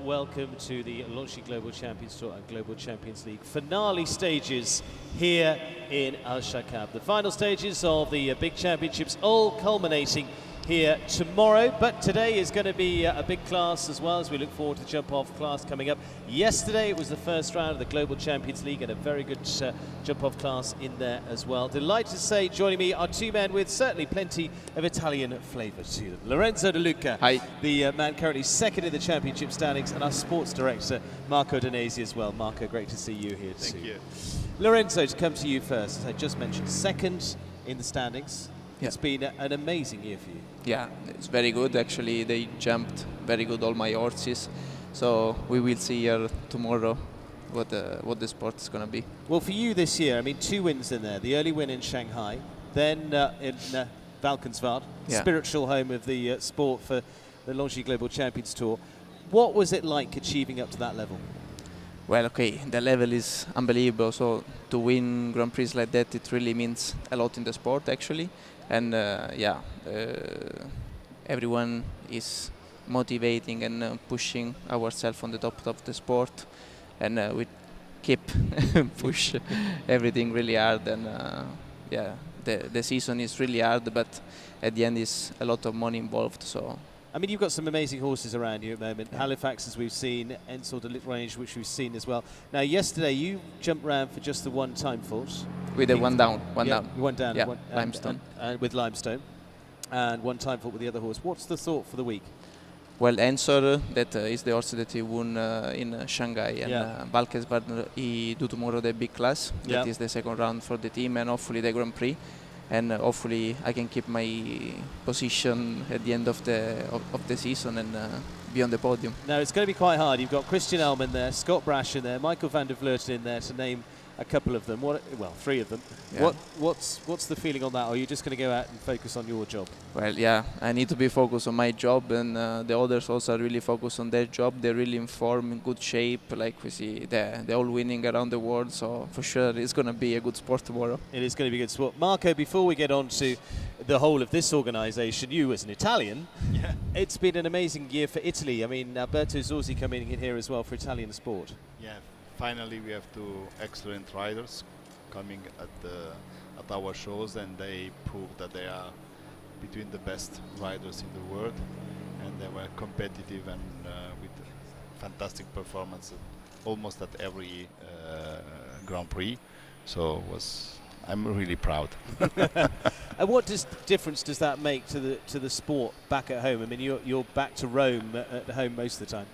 welcome to the Longines Global Champions Tour and Global Champions League finale stages here in Al Shakab. The final stages of the big championships all culminating here tomorrow, but today is going to be a big class as well, as we look forward to the jump-off class coming up. Yesterday it was the first round of the Global Champions League and a very good jump-off class in there as well. Delighted to say joining me are two men with certainly plenty of Italian flavour to them. Lorenzo de Luca, Hi. The man currently second in the championship standings, and our sports director Marco Danese as well. Marco, great to see you here too. Thank you. Lorenzo, to come to you first, as I just mentioned, second in the standings. Yeah. It's been an amazing year for you. Yeah, it's very good. Actually, they jumped very good, all my horses. So we will see here tomorrow what the sport is going to be. Well, for you this year, I mean, 2 wins in there. The early win in Shanghai, then in Valkenswaard, Yeah. spiritual home of the sport for the Longines Global Champions Tour. What was it like achieving up to that level? Well, okay, the level is unbelievable. So to win Grand Prix like that, it really means a lot in the sport, actually. And everyone is motivating and pushing ourselves on the top of the sport, and we keep push everything really hard. And the season is really hard, but at the end is a lot of money involved. So. I mean, you've got some amazing horses around you at the moment. Halifax, as we've seen, Ensor de Range, which we've seen as well. Now, yesterday you jumped round for just the one-time fault. With the one down. One down. Yeah, Limestone. And with Limestone. And one time fault with the other horse. What's the thought for the week? Well, Ensor, that is the horse that he won in Shanghai, and Valkenswaard, he do tomorrow the big class. That is the second round for the team, and hopefully the Grand Prix. And hopefully I can keep my position at the end of the season and be on the podium. Now, it's going to be quite hard. You've got Christian Elm in there, Scott Brash in there, Michael van der Vleuten in there, to name a couple of them. Well, 3 of them. Yeah. What's the feeling on that? Or are you just going to go out and focus on your job? Well, yeah, I need to be focused on my job, and the others also are really focused on their job. They're really in form, in good shape, like we see. They're all winning around the world, so for sure it's going to be a good sport tomorrow. It is going to be a good sport. Marco, before we get on to the whole of this organisation, you as an Italian, it's been an amazing year for Italy. I mean, Alberto Zorzi coming in here as well for Italian sport. Yeah, finally we have 2 excellent riders coming at our shows, and they proved that they are between the best riders in the world, and they were competitive and with fantastic performance almost at every Grand Prix. So I'm really proud. And what difference does that make to the sport back at home? I mean, you're back to Rome at home most of the time.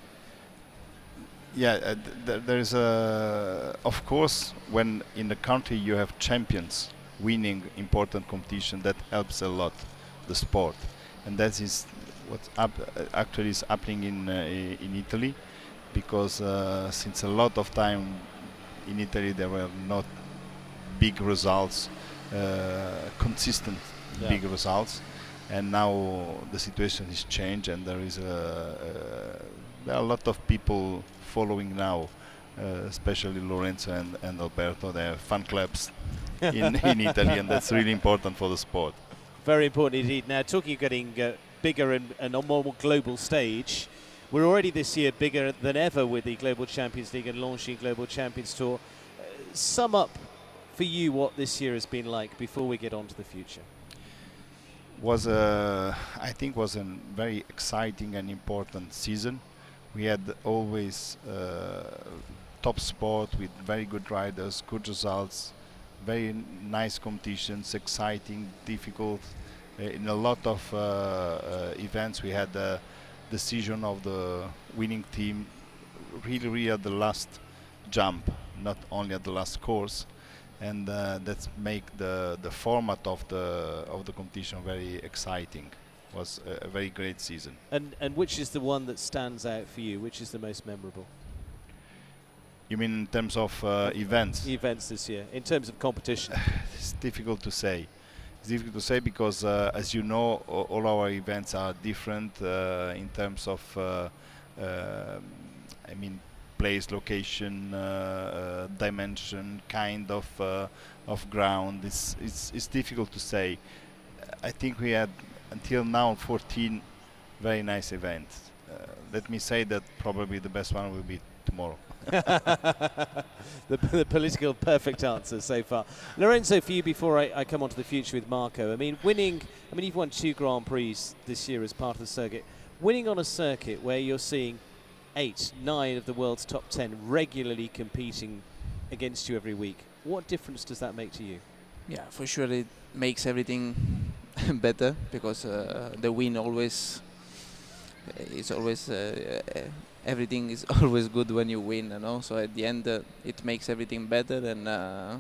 Yeah, there's of course, when in the country you have champions winning important competition, that helps a lot the sport, and that is what actually is happening in Italy, because since a lot of time in Italy there were not big results, consistent big results, and now the situation is changed, and there are a lot of people following now, especially Lorenzo and Alberto. They have fan clubs in Italy, and that's really important for the sport. Very important indeed. Now, talking of getting bigger and on more global stage, we're already this year bigger than ever with the Global Champions League and Longines Global Champions Tour. Sum up for you what this year has been like before we get on to the future. I think was a very exciting and important season. We had always top sport with very good riders, good results, very nice competitions, exciting, difficult. In a lot of events we had the decision of the winning team really at the last jump, not only at the last course, and that's make the format of the competition very exciting. Was a very great season. And which is the one that stands out for you? Which is the most memorable? You mean in terms of events? Events this year, in terms of competition. It's difficult to say. It's difficult to say because, as you know, all our events are different in terms of, place, location, dimension, kind of ground. It's difficult to say. I think we had until now 14 very nice events. let me say that probably the best one will be tomorrow. The political perfect answer so far. Lorenzo, for you, before I come on to the future with Marco, I mean, you've won 2 Grand Prix this year as part of the circuit. Winning on a circuit where you're seeing 8, 9 of the world's top 10 regularly competing against you every week, what difference does that make to you? Yeah, for sure it makes everything better, because the win always is always everything is always good when you win, you know. So at the end, it makes everything better and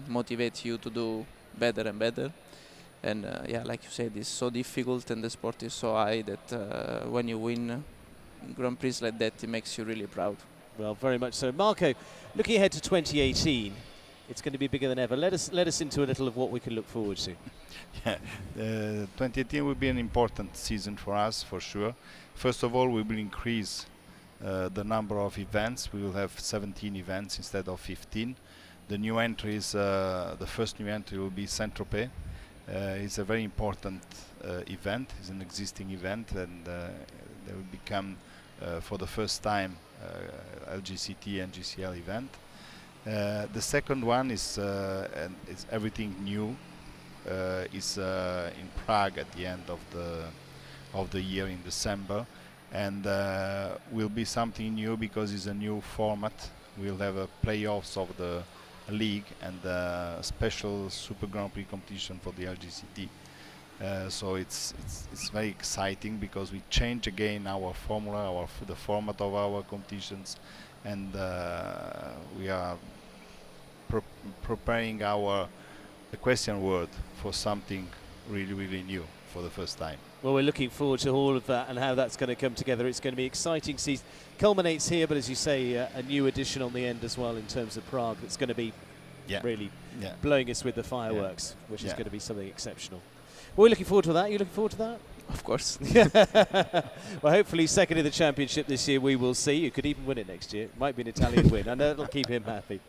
motivates you to do better and better. And yeah, like you said, it's so difficult and the sport is so high that when you win Grand Prix like that, it makes you really proud. Well, very much so. Marco, looking ahead to 2018, it's going to be bigger than ever. Let us into a little of what we can look forward to. Yeah, 2018 will be an important season for us, for sure. First of all, we will increase the number of events. We will have 17 events instead of 15. The new entries, the first new entry will be Saint-Tropez. It's a very important event. It's an existing event, and they will become for the first time LGCT and GCL event. The second one is everything new. Is in Prague at the end of the year in December, and will be something new because it's a new format. We'll have a playoffs of the league and a special Super Grand Prix competition for the LGCT. So it's very exciting because we change again our formula, the format of our competitions, and we are preparing our equestrian world for something really, really new for the first time. Well, we're looking forward to all of that and how that's going to come together. It's going to be exciting season. Culminates here, but as you say, a new addition on the end as well in terms of Prague. That's going to be really blowing us with the fireworks, which is going to be something exceptional. Well, we're looking forward to that. You looking forward to that? Of course. Well, hopefully second in the championship this year we will see. You could even win it next year. It might be an Italian win. I know it'll keep him happy.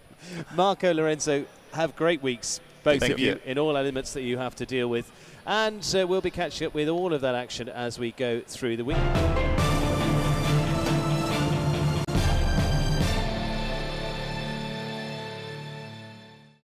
Marco, Lorenzo, have great weeks, both of you, in all elements that you have to deal with. And we'll be catching up with all of that action as we go through the week.